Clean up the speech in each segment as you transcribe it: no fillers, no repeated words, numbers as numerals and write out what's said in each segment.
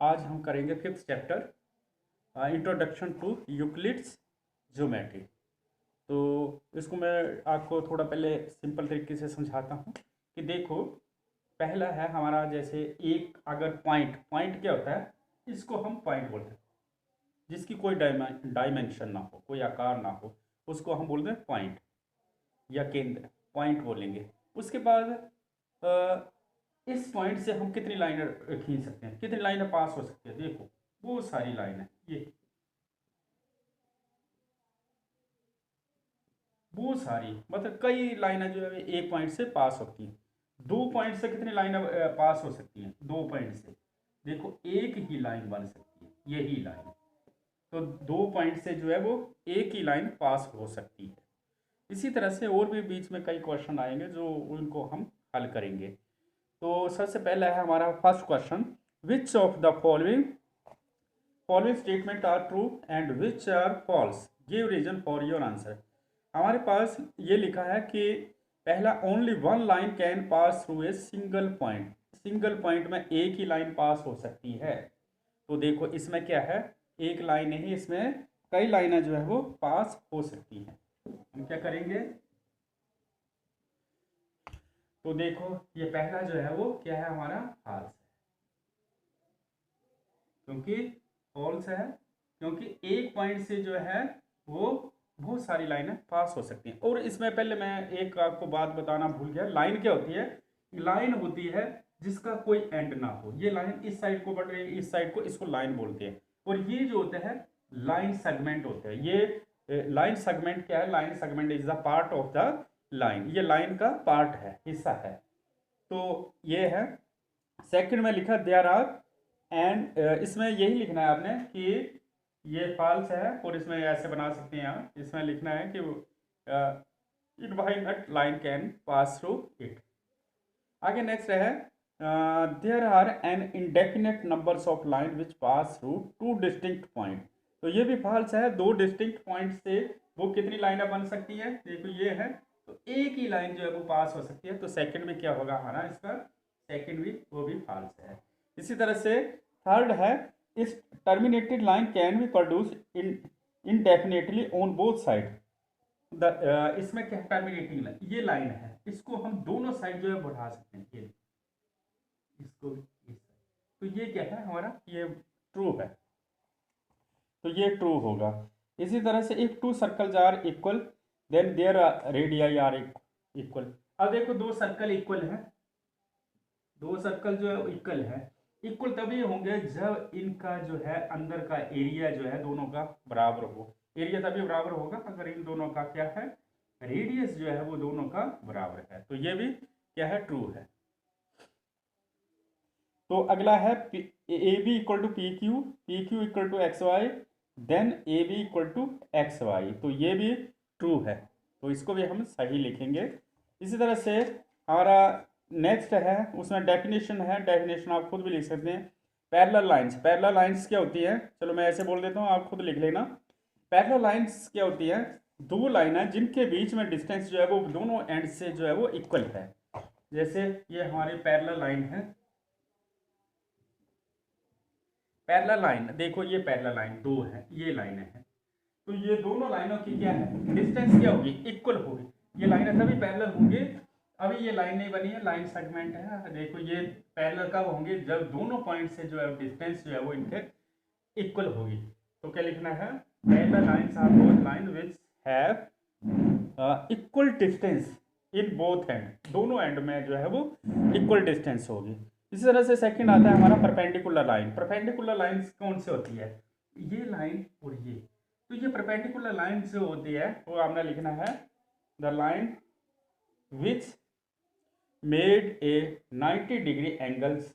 आज हम करेंगे 5th chapter introduction to Euclid's geometry. तो इसको मैं आपको थोड़ा पहले सिंपल तरीके से समझाता हूँ कि देखो, पहला है हमारा, जैसे एक अगर पॉइंट पॉइंट क्या होता है, इसको हम पॉइंट बोलते हैं जिसकी कोई डायमेंशन ना हो, कोई आकार ना हो, उसको हम बोलते हैं पॉइंट या केंद्र, पॉइंट बोलेंगे। उसके बाद अ, इस पॉइंट से हम कितनी लाइनें खींच सकते हैं, कितनी लाइनें पास हो सकती है। देखो वो सारी लाइन है, ये वो सारी मतलब कई लाइनें जो है एक पॉइंट से पास होती हैं। दो पॉइंट से कितनी लाइनें पास हो सकती हैं, दो पॉइंट से देखो एक ही लाइन बन सकती है, यही लाइन। तो दो पॉइंट से जो है वो एक ही लाइन पास हो सकती है। इसी तरह से और भी बीच में कई क्वेश्चन आएंगे जो उनको हम हल करेंगे। तो सबसे पहला है हमारा first question, which of the following statement are true and which are false, give reason for your answer. हमारे पास ये लिखा है कि पहला, only one line can pass through a single point, single point में एक ही लाइन पास हो सकती है। तो देखो इसमें क्या है, एक लाइन नहीं, इसमें कई लाइनें जो है वो पास हो सकती हैं। हम क्या करेंगे, तो देखो ये पहला जो है वो क्या है हमारा, फॉल्स है, क्योंकि फॉल्स है, क्योंकि एक पॉइंट से जो है वो बहुत सारी लाइनें पास हो सकती हैं। और इसमें पहले मैं एक आपको बात बताना भूल गया, लाइन क्या होती है, लाइन होती है जिसका कोई एंड ना हो। ये लाइन इस साइड को बढ़ रही है, इस साइड को, इसको लाइन बोलते हैं। और ये जो होते हैं लाइन सेगमेंट होते हैं। ये लाइन सेगमेंट क्या है, line segment is the part of the line, ये लाइन का पार्ट है, हिस्सा है। तो ये है। सेकंड में लिखा देयर आर, एंड इसमें यही लिखना है आपने कि ये फॉल्स है, और इसमें ऐसे बना सकते हैं आप, इसमें लिखना है कि it by not line can pass through it. आगे नेक्स्ट है, there are an indefinite numbers of line which pass through two distinct point. तो ये भी फॉल्स है, दो डिस्टिंक्ट पॉइंट से वो कितनी लाइनें बन सकती है, देखो ये है, तो एक ही लाइन जो है वो पास हो सकती है। तो सेकंड में क्या होगा हमारा, इसका सेकंड भी वो भी फॉल्स है। इसी तरह से थर्ड है, इस terminated line can be produce in indefinitely on both side. इसमें क्या टर्मिनेटिंग लाइन, ये लाइन है, इसको हम दोनों साइड जो है बढ़ा सकते हैं, ये इसको भी इस side। तो ये क्या है हमारा, ये ट्रू है, तो ये ट्रू होगा। इसी तरह से if two circles are equal then their radii are equal. अब देखो दो सर्कल इक्वल है, दो सर्कल जो है इक्वल है, इक्वल तभी होंगे जब इनका जो है अंदर का एरिया जो है दोनों का बराबर हो। एरिया तभी बराबर होगा अगर इन दोनों का क्या है, रेडियस जो है वो दोनों का बराबर है। तो ये भी क्या है, ट्रू है। तो अगला है A B equal to P Q equal to X Y, then A B equal to X Y. तो ये भी ट्रू है, तो इसको भी हम सही लिखेंगे। इसी तरह से हमारा नेक्स्ट है, उसमें डेफिनेशन है, डेफिनेशन आप खुद भी लिख सकते हैं। पैरेलल लाइंस, पैरेलल लाइंस क्या होती है, चलो मैं ऐसे बोल देता हूँ, आप खुद लिख लेना। पैरेलल लाइंस क्या होती है, दो लाइन है जिनके बीच में डिस्टेंस जो है वो दोनों एंड से जो है वो इक्वल है। जैसे ये हमारी पैरेलल लाइन है, पैरेलल लाइन देखो, ये पैरेलल लाइन दो है, ये लाइनें हैं, तो ये दोनों लाइनों की क्या है, डिस्टेंस क्या होगी, इक्वल होगी। ये लाइनें तभी पैरेलल होंगी, अभी ये लाइन नहीं बनी है, लाइन सेगमेंट है। देखो ये पैरेलल कब होंगे, जब दोनों पॉइंट से जो है डिस्टेंस जो है वो इनके इक्वल होगी। तो क्या लिखना है, parallel lines are both line which have equal distance in both end, दोनों एंड में जो है वो इक्वल डिस्टेंस होगी। इसी तरह से सेकंड आता है हमारा परपेंडिकुलर लाइन। परपेंडिकुलर लाइन कौन सी होती है, ये लाइन और ये। तो ये परपेंडिकुलर लाइन जो होती है वो आपने लिखना है, the line which made a 90 degree angles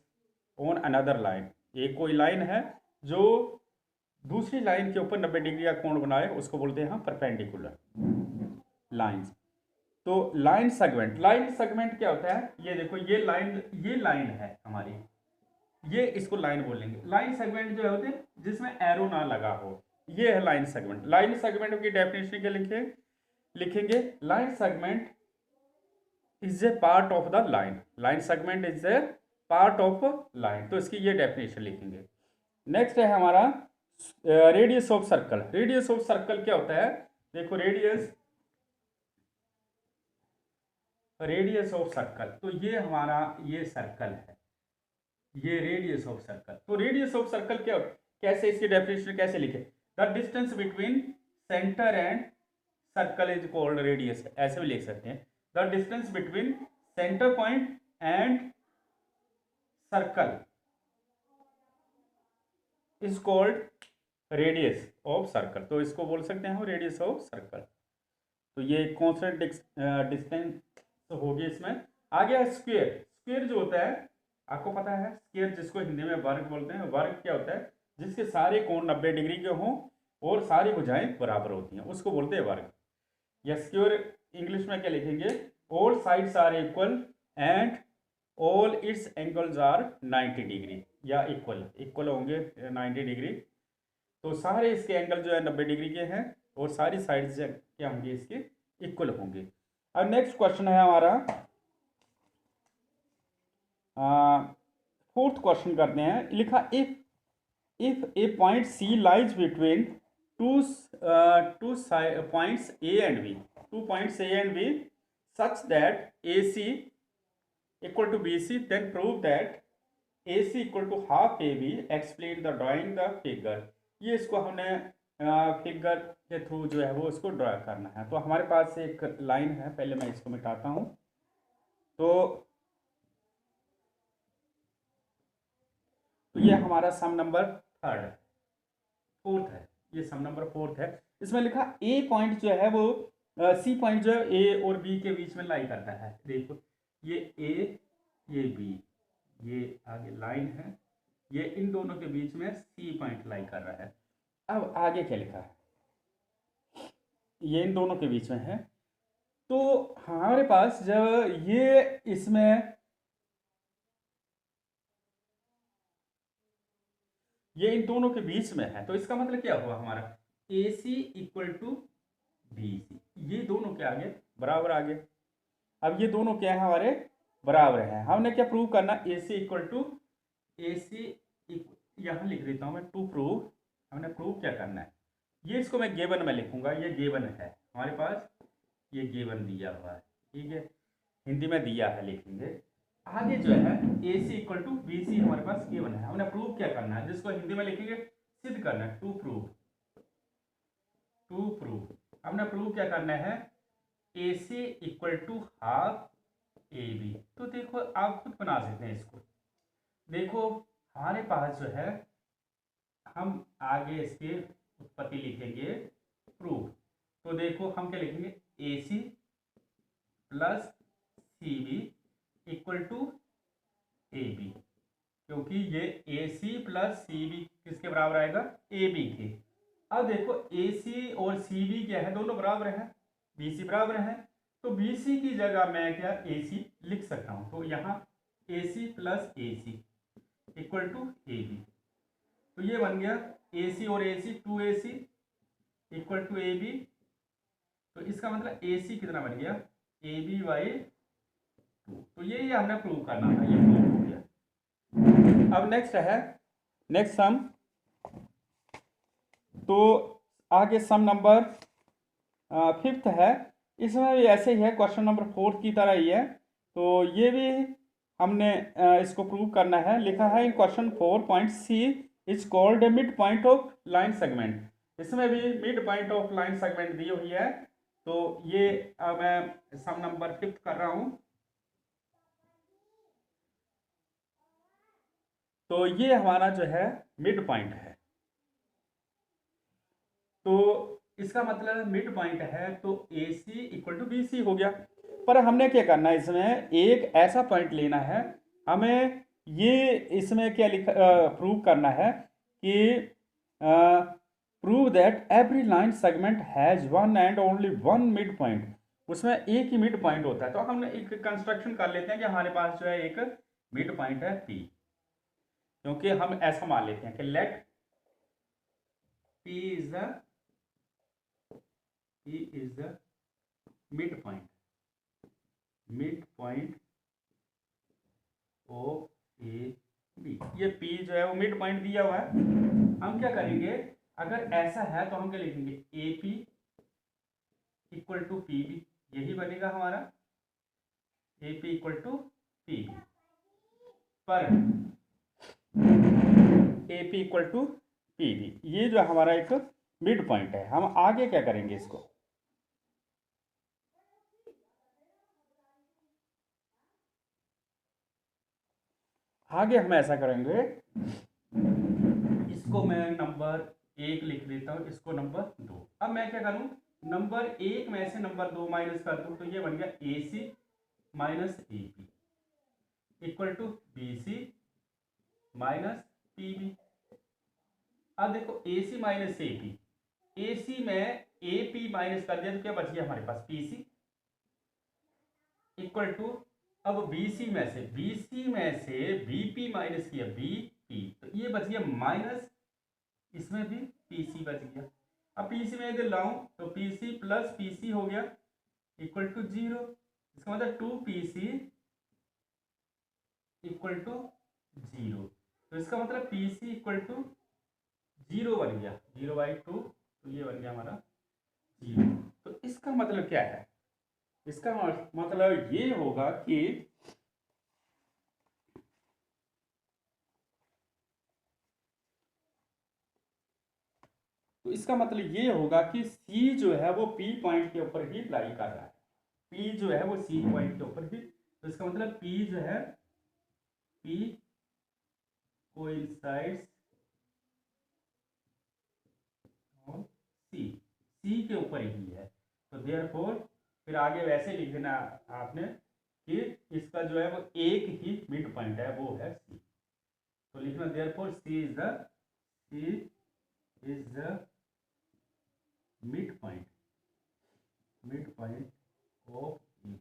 on another line. ये कोई लाइन है जो दूसरी लाइन के ऊपर 90 डिग्री का कोण बनाए, उसको बोलते हैं हम परपेंडिकुलर लाइंस। तो लाइन सेगमेंट, लाइन सेगमेंट क्या होता है, ये देखो ये लाइन है हमारी, ये इसको लाइन बोलेंगे। लाइन सेगमेंट जो होते हैं जिसमें एरो ना लगा हो, ये है लाइन सेगमेंट। लाइन सेगमेंट की डेफिनेशन क्या लिखेंगे, line segment is a part of the line, line segment is a part of line. तो इसकी ये डेफिनेशन लिखेंगे। नेक्स्ट है हमारा radius of circle. Radius of circle क्या होता है? देखो रेडियस ऑफ सर्कल, तो ये हमारा ये सर्कल है, ये रेडियस ऑफ सर्कल। तो रेडियस ऑफ सर्कल क्या, कैसे इसकी डेफिनेशन कैसे लिखे? The distance between centre and circle is called radius, ऐसे भी लिख सकते हैं। The distance between centre point and circle is called radius of circle. तो इसको बोल सकते हैं हम रेडियस ऑफ सर्कल। तो ये कॉन्स्टेंट डिस्टेंस होगी इसमें। आगे स्क्वायर। स्क्वायर जो होता है आपको पता है, स्क्वायर जिसको हिंदी में वर्ग बोलते हैं। वर्ग क्या होता है? जिसके सारे कोण 90 डिग्री के हों और सारी भुजाएं बराबर होती हैं, उसको बोलते हैं वर्ग। या स्क्वायर इंग्लिश में क्या लिखेंगे? All sides are equal and all its angles are 90 degree, या इक्वल होंगे 90 डिग्री। तो सारे इसके एंगल जो है 90 डिग्री के हैं और सारी साइड्स क्या होंगी इसके? इक्वल होंगे। अब नेक्स्ट क्वेश्चन है हमारा, फोर्थ क्वेश्चन करते हैं। लिखा if a point C lies between two points A and B, 2 points A and B such that AC equal to BC, then prove that AC equal to half AB, explain the drawing the figure। ये इसको हमने figure के through जो है वो इसको draw करना है। तो हमारे पास एक लाइन है, पहले मैं इसको मिटाता हूँ। तो ये हमारा सम नंबर फोर्थ है, ये सम नंबर फोर्थ है। इसमें लिखा ए पॉइंट जो है वो सी पॉइंट जो है ए और बी के बीच में लाई करता है। देखो ये ए ये बी, ये आगे लाइन है, ये इन दोनों के बीच में सी पॉइंट लाई कर रहा है। अब आगे क्या लिखा है? ये इन दोनों के बीच में है। तो हमारे पास जब ये इसमें ये इन दोनों के बीच में है, तो इसका मतलब क्या हुआ हमारा? AC इक्वल टू BC, ये दोनों के आगे बराबर आगे। अब ये दोनों क्या है हमारे? बराबर है। हमने क्या प्रूव करना? AC इक्वल टू AC, यहां लिख देता हूं मैं, टू प्रूव। हमने प्रूव क्या करना है? ये इसको मैं गिवन में लिखूंगा, ये गिवन है हमारे पास, ये गिवन दिया हुआ है, ठीक है, हिंदी में दिया है लिखेंगे। आगे जो है AC इक्वल टू BC हमारे पास गिवन है। हमने प्रूव क्या करना है? जिसको हिंदी में लिखेंगे सिद्ध करना है, टू प्रूव। हमने प्रूव क्या करना है? AC equal to half AB। तो देखो आप खुद बना सकते हैं इसको। देखो हमारे पास जो है, हम आगे इसके उत्पत्ति लिखेंगे प्रूव। तो देखो हम क्या लिखेंगे? AC plus CB equal to AB, क्योंकि ये AC प्लस CB किसके बराबर आएगा? AB के। अब देखो AC और CB क्या है? दोनों बराबर हैं, BC बराबर है। तो BC की जगह मैं क्या AC लिख सकता हूं। तो यहाँ AC plus AC equal to AB। तो ये बन गया AC और AC 2AC equal to AB। तो इसका मतलब AC कितना बन गया? AB by 2। तो ये हमने प्रूव करना था, ये प्रूव हो गया। अब नेक्स्ट है, नेक्स्ट सम। तो आगे सम नंबर फिफ्थ है। इसमें भी ऐसे ही है, क्वेश्चन नंबर फोर्थ की तरह ही है। तो ये भी हमने इसको प्रूव करना है। लिखा है in question 4 point C is called mid point of line segment. इसमें भी mid point of line segment दी हुई है। तो ये मैं सम नंबर फिफ्थ कर रहा हूं। तो ये हमारा जो है मिड पॉइंट है। तो इसका मतलब मिड पॉइंट है, तो AC इक्वल टू BC हो गया। पर हमने क्या करना है? इसमें एक ऐसा पॉइंट लेना है, हमें ये इसमें क्या लिखा प्रूव करना है कि prove that every line segment has one and only one mid point. उसमें एक ही मिड पॉइंट होता है। तो हमने एक कंस्ट्रक्शन कर लेते हैं कि हमारे पास जो है एक मिड पॉइंट है P, क्योंकि हम ऐसा मान लेते हैं कि let P is the midpoint of a B. ये पी जो है वो मिड पॉइंट दिया हुआ है। हम क्या करेंगे, अगर ऐसा है तो हम क्या लिखेंगे, A P equal to P B, यही बनेगा हमारा A P equal to P B. पर A P equal to P B, ये जो हमारा एक मिड पॉइंट है। हम आगे क्या करेंगे, इसको आगे हम ऐसा करेंगे, इसको मैं नंबर 1 लिख देता हूँ, इसको नंबर 2। अब मैं क्या करूँ, नंबर 1 में से नंबर 2 माइनस कर दूँ, तो ये बन गया A C minus A P equal to B C minus P B. अब देखो ए सी माइनस ए पी, ए सी में ए पी माइनस कर दिया तो क्या बच गया हमारे पास, पी सी इक्वल टू, अब BC में से BP माइनस किया BP, तो ये बच गया माइनस, इसमें भी PC बच गया। अब PC में यदि लाऊं तो PC प्लस PC हो गया इक्वल टू 0। इसका मतलब 2PC इक्वल टू 0। तो इसका मतलब PC इक्वल टू 0 बन गया, 0/2, तो ये बन गया हमारा 0। तो इसका मतलब क्या है, इसका मतलब ये होगा कि तो इसका मतलब ये होगा कि C जो है वो P पॉइंट के ऊपर ही लाई कर रहा है, P जो है वो C पॉइंट के ऊपर ही। तो इसका मतलब P जो है, P कोइंसाइड्स और C के ऊपर ही है। तो देयरफॉर फिर आगे वैसे लिख देना आपने कि इसका जो है वो एक ही मिड पॉइंट है, वो है C। तो लिखना therefore C is the mid point of E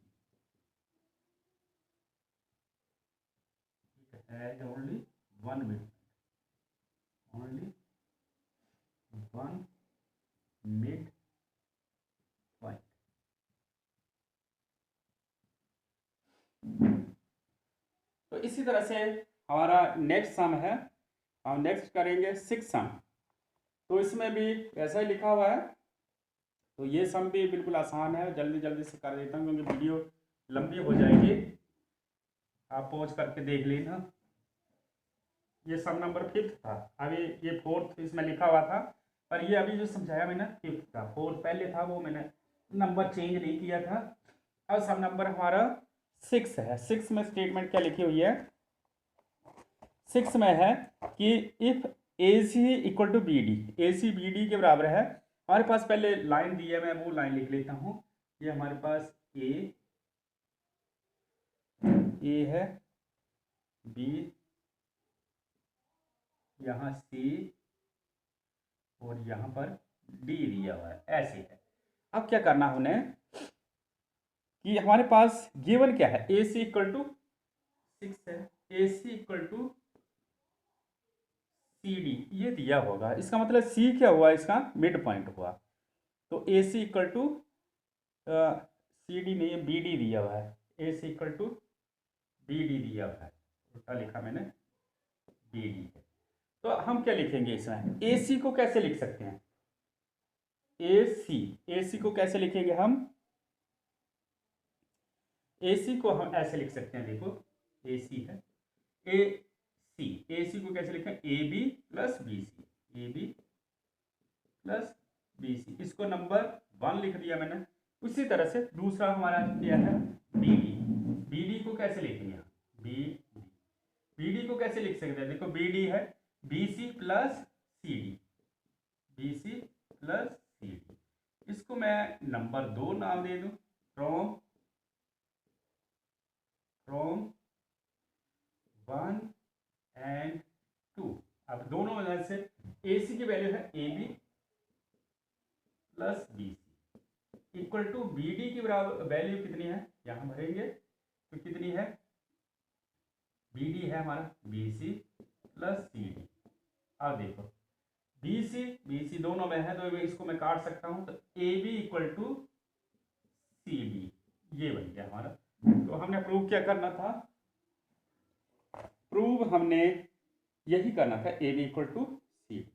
has only one mid point। तो इसी तरह से हमारा नेक्स्ट सम है, हम नेक्स्ट करेंगे 6 सम। तो इसमें भी ऐसा ही लिखा हुआ है। तो ये सम भी बिल्कुल आसान है, जल्दी जल्दी से कर देता हूँ क्योंकि वीडियो लंबी हो जाएगी, आप पॉज करके देख लेना। ये सम नंबर 5 था, अभी ये 4th इसमें लिखा हुआ था, पर ये अभी जो समझाया मैंने 5th था। 4th पहले था, वो मैंने नंबर चेंज नहीं किया था। अब सम नंबर हमारा 6 है। 6 में स्टेटमेंट क्या लिखी हुई है, 6 में है कि if A C equal to B D, A C B D के बराबर है। हमारे पास पहले लाइन दी है, मैं वो लाइन लिख लेता हूँ। ये हमारे पास ए है, बी, यहाँ सी और यहाँ पर डी दिया हुआ है, ऐसे है। अब क्या करना है उन्हें कि हमारे पास गिवन क्या है, ए सी इक्वल टू 6 है, ए C equal to C D ये दिया होगा। इसका मतलब सी क्या हुआ, इसका मिड पॉइंट हुआ। तो ए C equal to C D नहीं, बी डी दिया हुआ है, ए C equal to B D दिया हुआ है, उल्टा लिखा मैंने, बी डी है। तो हम क्या लिखेंगे इसमें, ए सी को कैसे लिख सकते हैं, ए सी को कैसे लिखेंगे हम, ए सी को हम ऐसे लिख सकते हैं, देखो ए सी है, ए सी को कैसे लिखें, A B plus B C, A B plus B C, इसको नंबर 1 लिख दिया मैंने। उसी तरह से दूसरा हमारा क्या है, बी डी, बी डी को कैसे लिखेंगे, बी डी को कैसे लिख सकते हैं, देखो बी डी है B C plus C D, B C plus C D, इसको मैं नंबर 2 नाम दे दूं, फ्रॉम 1 एंड 2। अब दोनों में से ए सी की वैल्यू है A B plus B C equal to B D की बराबर वैल्यू कितनी है, यहाँ भरेंगे तो कितनी है, बी डी है हमारा B C plus C D. अब देखो बी सी दोनों में है, तो इसको मैं काट सकता हूँ, तो A B equal to C D, ये बन गया हमारा। तो हमने प्रूव क्या करना था, प्रूव हमने यही करना था, A B equal to C.